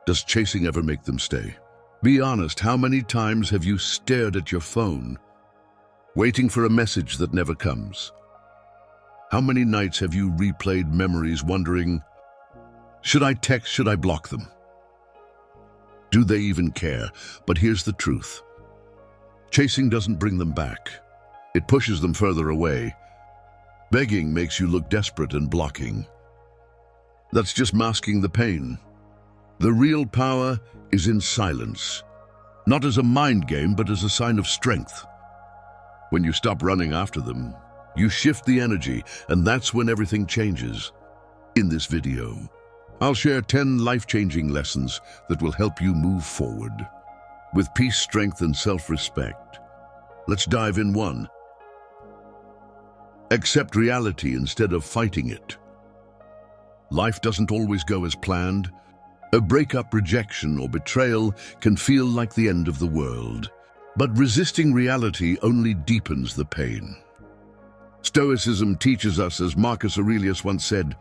Does chasing ever make them stay? Be honest, how many times have you stared at your phone, waiting for a message that never comes? How many nights have you replayed memories wondering, should I text, should I block them? Do they even care? But here's the truth. Chasing doesn't bring them back. It pushes them further away. Begging makes you look desperate, and blocking, that's just masking the pain. The real power is in silence, not as a mind game, but as a sign of strength. When you stop running after them, you shift the energy, and that's when everything changes. In this video, I'll share 10 life-changing lessons that will help you move forward with peace, strength, and self-respect. Let's dive in. 1. Accept reality instead of fighting it. Life doesn't always go as planned. A breakup, rejection, or betrayal can feel like the end of the world. But resisting reality only deepens the pain. Stoicism teaches us, as Marcus Aurelius once said,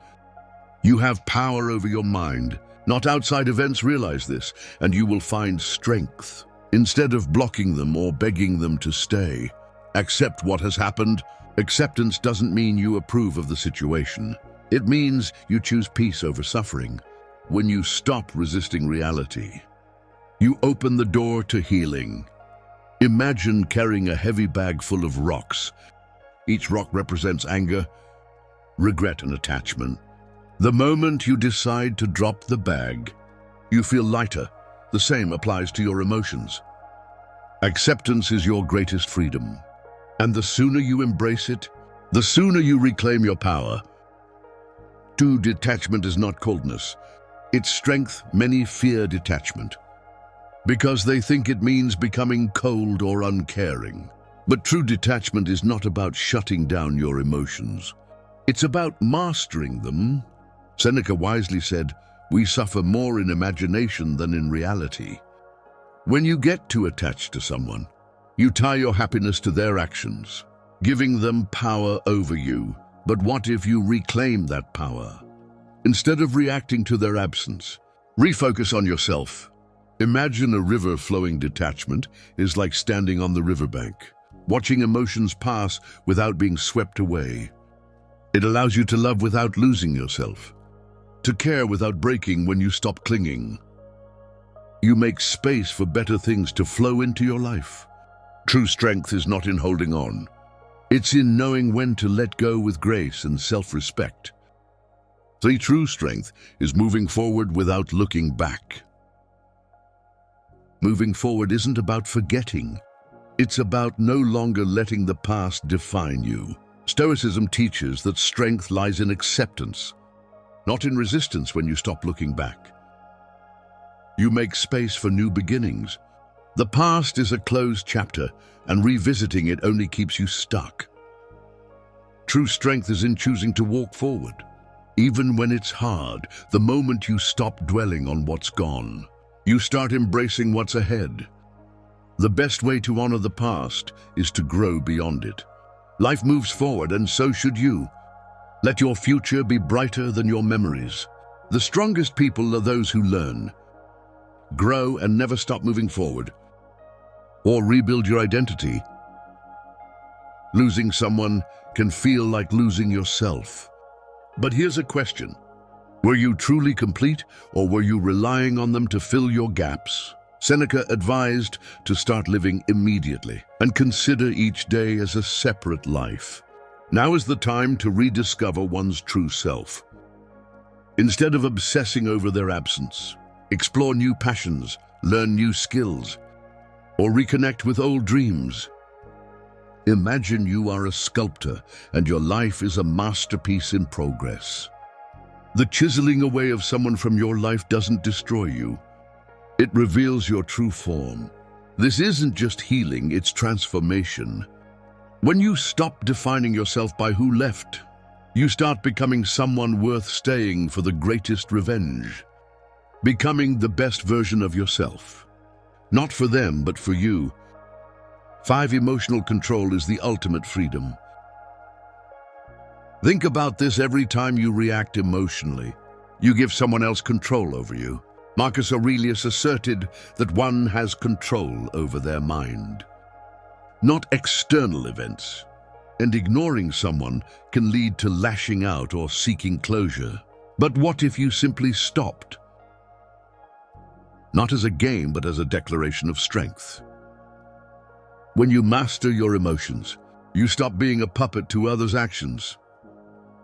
you have power over your mind, not outside events. Realize this, and you will find strength. Instead of blocking them or begging them to stay, accept what has happened. Acceptance doesn't mean you approve of the situation. It means you choose peace over suffering. When you stop resisting reality, you open the door to healing. Imagine carrying a heavy bag full of rocks. Each rock represents anger, regret, and attachment. The moment you decide to drop the bag, you feel lighter. The same applies to your emotions. Acceptance is your greatest freedom. And the sooner you embrace it, the sooner you reclaim your power. 2. Detachment is not coldness. It's strength. Many fear detachment because they think it means becoming cold or uncaring. But true detachment is not about shutting down your emotions. It's about mastering them. Seneca wisely said, we suffer more in imagination than in reality. When you get too attached to someone, you tie your happiness to their actions, giving them power over you. But what if you reclaim that power? Instead of reacting to their absence, refocus on yourself. Imagine a river flowing. Detachment is like standing on the riverbank, watching emotions pass without being swept away. It allows you to love without losing yourself, to care without breaking. When you stop clinging, you make space for better things to flow into your life. True strength is not in holding on. It's in knowing when to let go with grace and self-respect. 3. True strength is moving forward without looking back. Moving forward isn't about forgetting. It's about no longer letting the past define you. Stoicism teaches that strength lies in acceptance, not in resistance. When you stop looking back, you make space for new beginnings. The past is a closed chapter, and revisiting it only keeps you stuck. True strength is in choosing to walk forward, even when it's hard. The moment you stop dwelling on what's gone, you start embracing what's ahead. The best way to honor the past is to grow beyond it. Life moves forward, and so should you. Let your future be brighter than your memories. The strongest people are those who learn, grow, and never stop moving forward. Or rebuild your identity. Losing someone can feel like losing yourself. But here's a question. Were you truly complete, or were you relying on them to fill your gaps? Seneca advised to start living immediately and consider each day as a separate life. Now is the time to rediscover one's true self. Instead of obsessing over their absence, explore new passions, learn new skills, or reconnect with old dreams. Imagine you are a sculptor and your life is a masterpiece in progress. The chiseling away of someone from your life doesn't destroy you. It reveals your true form. This isn't just healing, it's transformation. When you stop defining yourself by who left, you start becoming someone worth staying for. The greatest revenge. Becoming the best version of yourself. Not for them, but for you. 5. Emotional control is the ultimate freedom. Think about this. Every time you react emotionally, you give someone else control over you. Marcus Aurelius asserted that one has control over their mind, not external events, and ignoring someone can lead to lashing out or seeking closure. But what if you simply stopped? Not as a game, but as a declaration of strength. When you master your emotions, you stop being a puppet to others' actions.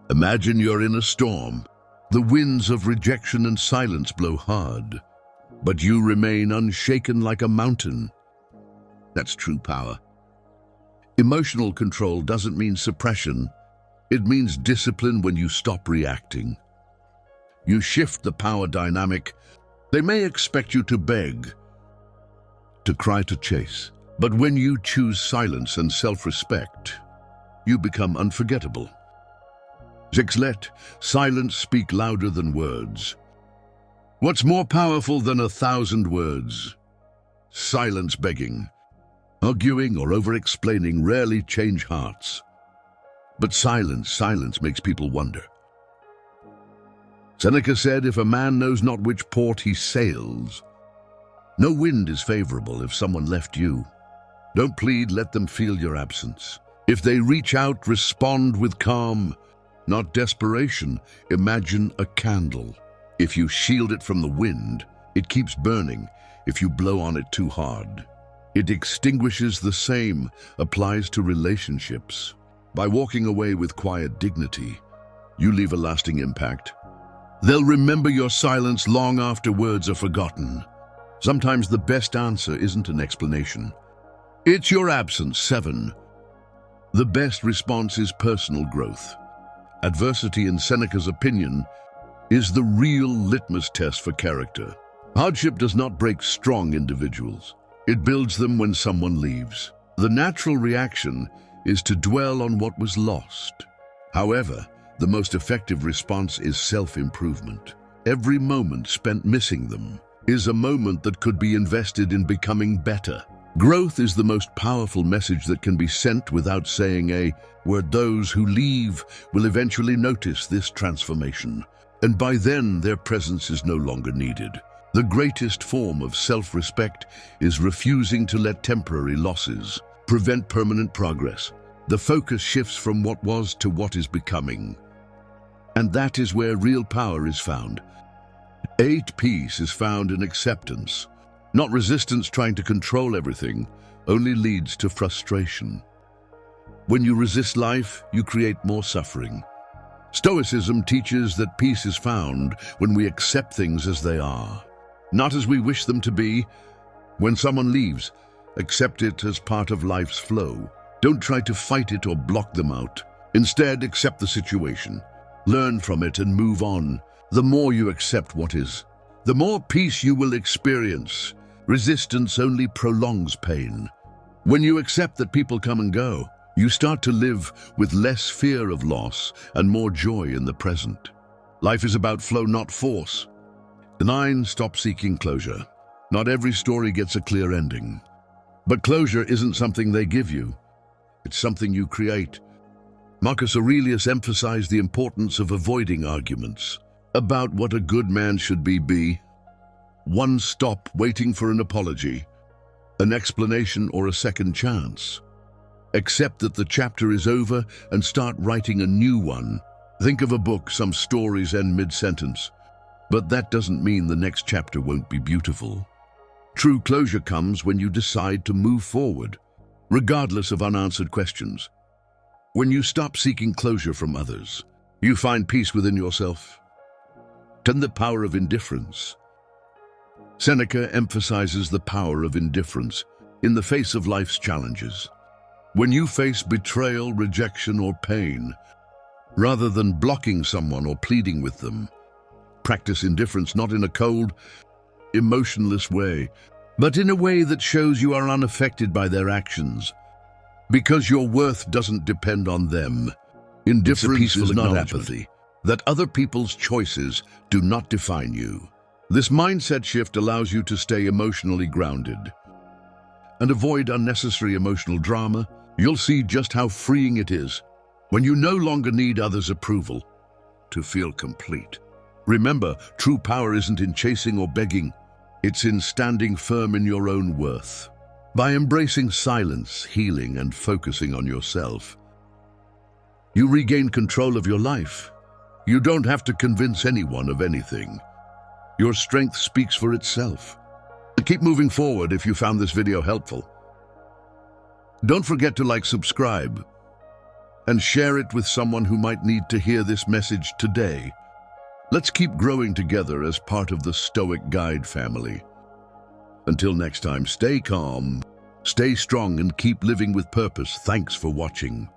Imagine you're in a storm. The winds of rejection and silence blow hard, but you remain unshaken like a mountain. That's true power. Emotional control doesn't mean suppression. It means discipline when you stop reacting. You shift the power dynamic. They may expect you to beg, to cry, to chase. But when you choose silence and self-respect, you become unforgettable. Let silence speak louder than words. What's more powerful than 1,000 words? Silence. Begging, arguing, or over-explaining rarely change hearts. But silence makes people wonder. Seneca said, if a man knows not which port he sails, no wind is favorable if someone left you. Don't plead, let them feel your absence. If they reach out, respond with calm, not desperation. Imagine a candle. If you shield it from the wind, it keeps burning. If you blow on it too hard, it extinguishes. The same applies to relationships. By walking away with quiet dignity, you leave a lasting impact. They'll remember your silence long after words are forgotten. Sometimes the best answer isn't an explanation. It's your absence. 7. The best response is personal growth. Adversity, in Seneca's opinion, is the real litmus test for character. Hardship does not break strong individuals. It builds them. When someone leaves, the natural reaction is to dwell on what was lost. However, the most effective response is self-improvement. Every moment spent missing them is a moment that could be invested in becoming better. Growth is the most powerful message that can be sent without saying a word. Those who leave will eventually notice this transformation, and by then their presence is no longer needed. The greatest form of self-respect is refusing to let temporary losses prevent permanent progress. The focus shifts from what was to what is becoming. And that is where real power is found. 8. Peace is found in acceptance. Not resistance. Trying to control everything only leads to frustration. When you resist life, you create more suffering. Stoicism teaches that peace is found when we accept things as they are, not as we wish them to be. When someone leaves, accept it as part of life's flow. Don't try to fight it or block them out. Instead, accept the situation, learn from it, and move on. The more you accept what is, the more peace you will experience. Resistance only prolongs pain. When you accept that people come and go, you start to live with less fear of loss and more joy in the present. Life is about flow, not force. 9. Stop seeking closure. Not every story gets a clear ending. But closure isn't something they give you. It's something you create. Marcus Aurelius emphasized the importance of avoiding arguments about what a good man should be. One, stop waiting for an apology, an explanation, or a second chance. Accept that the chapter is over and start writing a new one. Think of a book. Some stories end mid-sentence, but that doesn't mean the next chapter won't be beautiful. True closure comes when you decide to move forward, regardless of unanswered questions. When you stop seeking closure from others, you find peace within yourself. 10. The power of indifference. Seneca emphasizes the power of indifference in the face of life's challenges. When you face betrayal, rejection, or pain, rather than blocking someone or pleading with them, practice indifference, not in a cold, emotionless way, but in a way that shows you are unaffected by their actions, because your worth doesn't depend on them. Indifference is not apathy, that other people's choices do not define you. This mindset shift allows you to stay emotionally grounded and avoid unnecessary emotional drama. You'll see just how freeing it is when you no longer need others' approval to feel complete. Remember, true power isn't in chasing or begging. It's in standing firm in your own worth. By embracing silence, healing, and focusing on yourself, you regain control of your life. You don't have to convince anyone of anything. Your strength speaks for itself. Keep moving forward if you found this video helpful. Don't forget to like, subscribe, and share it with someone who might need to hear this message today. Let's keep growing together as part of the Stoic Guide family. Until next time, stay calm, stay strong, and keep living with purpose. Thanks for watching.